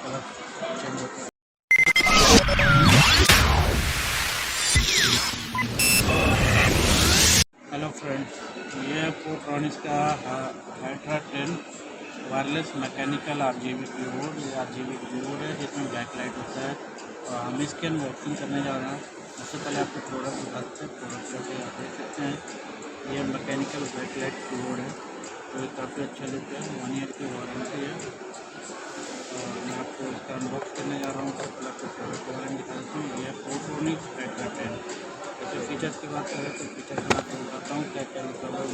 Colour change होता है। Hello friends, ये पोर्ट्रॉनिक्स का hydra 10 wireless mechanical RGB keyboard, ये RGB कीबोर्ड है जिसमें बैकलाइट होता है और हम इसके अनबॉक्सिंग करने जा रहे हैं। उससे पहले आपको प्रोडक्ट दिखाते हैं। प्रोडक्ट करके आप देख सकते हैं, ये मैकेनिकल बैकलाइट कीबोर्ड है, तो ये काफ़ी अच्छा लुक है। 1 ईयर की वारंटी है और मैं आपको इसका अनबॉक्स करने जा रहा हूँ। तो पहले आपको प्रोडक्ट के बारे में दिखा देता हूँ। ये पोर्ट्रॉनिक्स हाइड्रा 10। जैसे फीचर्स की बात करें तो फीचर मैं आपको बताता हूँ क्या क्या लिखा हुआ है।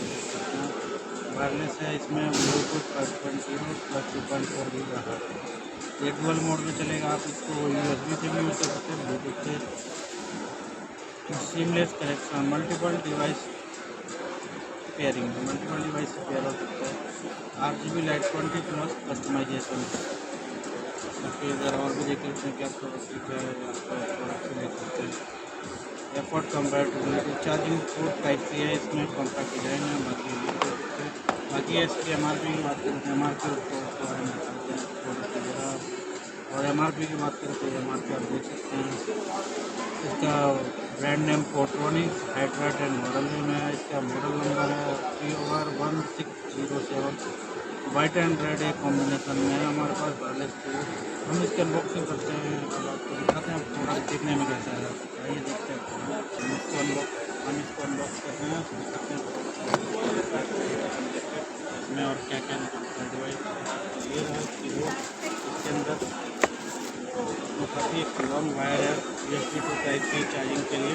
वायरलेस है, इसमें ब्लूटूथ 5.0 प्लस 2.4 भी रहा है। ये डुअल मोड में चलेगा, आप इसको USB से भी यूज़ कर सकते हैं, ब्लूटूथ से। Seamless connection, multiple device pairing, multiple device से पेयर हो सकता है। RGB light 20 plus customisation. फिर इधर और भी देख लेते हैं क्या प्रोडक्ट है, आपको प्रोडक्ट से देख सकते हैं। Effort compatibility, charging port type C है, इसमें कॉम्पैक्ट डिजाइन है। बाकी इसकी MRP की बात करें तो MRP उसको बारे में बताते हैं प्रोडक्ट वगैरह। और MRP की बात करें तो MRP आप देख सकते हैं। इसका brand name Portronics hydra 10 model name है। इसका मॉडल नंबर है POR1607। वाइट एंड रेड एक कॉम्बिनेशन में है हमारे पास वायरलेस कीबोर्ड। हम इसकी अनबॉक्सिंग करते हैं और आपको दिखाते हैं प्रोडक्ट देखने में कैसा है। आइए देखते हैं। हम इसको अनबॉक्स करते हैं, तो दिखाते हैं इसमें और क्या क्या डिवाइस। ये है कीबोर्ड, इसके अंदर तो काफ़ी एक लॉन्ग वायर है USB टू टाइप की चार्जिंग के लिए।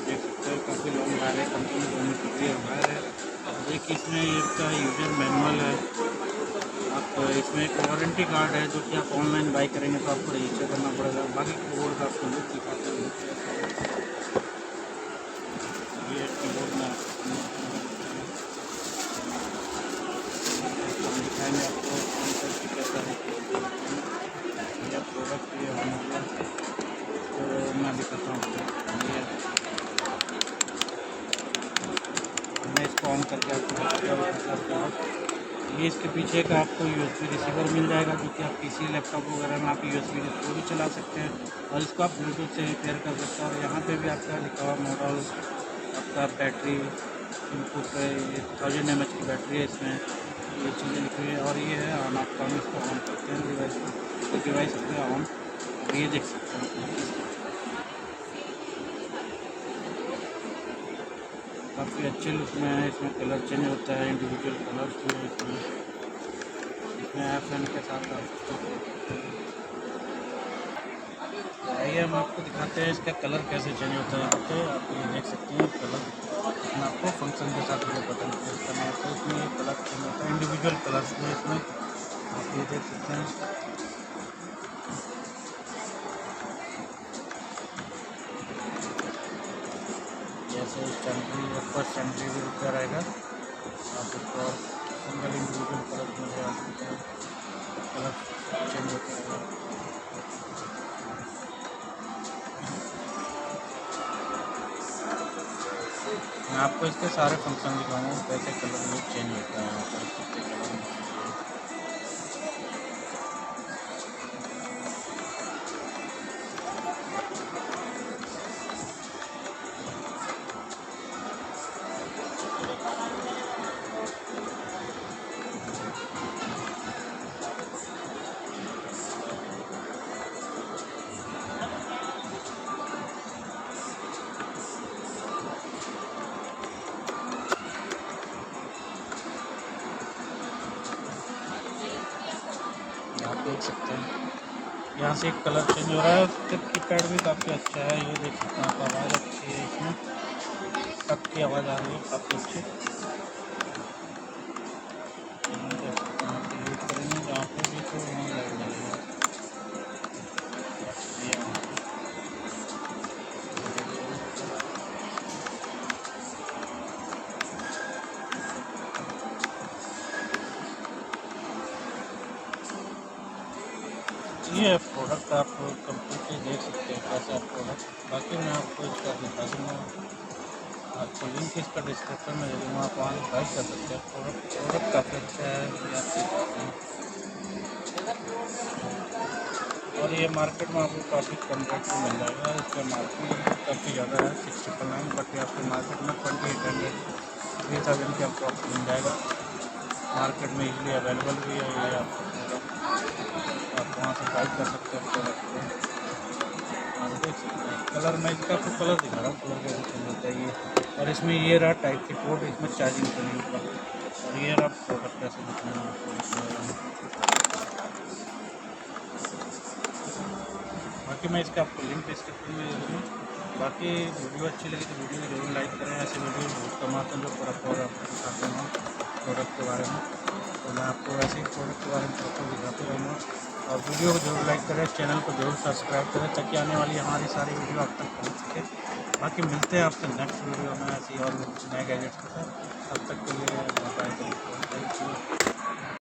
देख सकते हैं काफ़ी लॉन्ग वायर है, कंपनी दोनों की क्लियर वायर है। देखिए इसमें इसका यूजर मैनुअल है। आप इसमें एक वारंटी कार्ड है जो कि आप ऑनलाइन बाई करेंगे तो आपको रजिस्टर करना पड़ेगा। बाकी कीबोर्ड का आपको लुक दिखाते हैं। ये कीबोर्ड में दिखाएंगे आपको कैसा है ये प्रोडक्ट। ये होने तो मैं दिखाता हूँ। मैं इसको ऑन करके आपको ये इसके पीछे का आपको USB रिसीवर मिल जाएगा, जो कि आप PC लैपटॉप वगैरह में आप USB के थ्रू भी चला सकते हैं और इसको आप ब्लूटूथ से भी पेयर कर सकते हैं। और यहाँ पे भी आपका लिखा हुआ मॉडल, आपका बैटरी इनपुट है, ये 1000 mAh की बैटरी है इसमें, ये चीज़ें लिखी हुई है। और ये है ऑन, आप हम इसको ऑन करते हैं डिवाइस को, तो डिवाइस पे ऑन, ये देख सकते हैं काफ़ी अच्छे लुक में है। इसमें कलर चेंज होता है, इंडिविजुअल कलर्स भी है इसमें ऐप फैन के साथ आइए हम आपको दिखाते हैं इसका कलर कैसे चेंज होता है। यहाँ पे आप ये देख सकते हैं कलर, इसमें आपको फंक्शन के साथ मुझे बटन प्रेस करना होता है। इसमें ये कलर चेंज होता है, इंडिविजुअल कलर्स में इसमें आप ये देख सकते हैं। जैसे स्टैंडरी, फर्स्ट स्टैंडरी भी रुका रहेगा, आप इसको सिंगल इंडिविजुअल कलर में लगा सकते हैं, कलर चेंज होता रहेगा। मैं आपको इसके सारे फंक्शन दिखाऊंगा कैसे कलर लुक चेंज होता है यहाँ पर कितने कलर में। आप देख सकते हैं यहाँ से एक कलर चेंज हो रहा है। उसके कीपैड भी काफ़ी अच्छा है, ये देख सकते हैं आप, आवाज़ अच्छी है, इसमें टक की आवाज़ आ रही है काफ़ी अच्छी। देख सकते हैं आप यूज करेंगे जहाँ पे भी तो वहाँ लग जाएगा। ये प्रोडक्ट आप कंप्लीटली देख सकते हैं कैसा प्रोडक्ट। बाकी मैं आपको इसका दिखा दूँगा, आपको लिंक इसका डिस्क्रिप्शन में दे दूँगा, आप वहाँ से बाई कर सकते हैं। प्रोडक्ट काफ़ी अच्छा है, ये आप देख सकते हैं। और ये मार्केट में आपको काफ़ी कम रेट में मिल जाएगा। इसका मार्केट काफ़ी ज़्यादा है 699, बट ये आपको मार्केट में 2800 3000 के अप्रॉक्स मिल जाएगा। मार्केट में इजीली अवेलेबल भी है ये आपको प्रोडक्ट, आप वहाँ से बाई कर सकते हैं प्रोडक्ट को। आप देख सकते हैं कलर, मैं इसका आपको कलर दिखा रहा हूँ, कलर कैसे चेंज होता है ये। और इसमें ये रहा टाइप सी पोर्ट, इसमें चार्जिंग के लिए ऊपर, और ये रहा प्रोडक्ट कैसे दिखना है आपको। बाकी मैं इसका आपको लिंक डिस्क्रिप्शन में दे दूँगा। बाकी वीडियो अच्छी लगी तो वीडियो को जरूर लाइक करें। ऐसे वीडियो बहुत कम आते हैं जो प्रोडक्ट और आपको दिखाते हैं प्रोडक्ट के बारे में, तो मैं आपको ऐसे ही प्रोडक्ट के बारे में आपको दिखाते रहूँगा। और वीडियो को जरूर लाइक करें, चैनल को जरूर सब्सक्राइब करें ताकि आने वाली हमारी सारी वीडियो आप तक पहुँच सके। बाकी मिलते हैं आपसे नेक्स्ट वीडियो में ऐसी और नए गैजेट्स के साथ। तब तक के लिए बाय।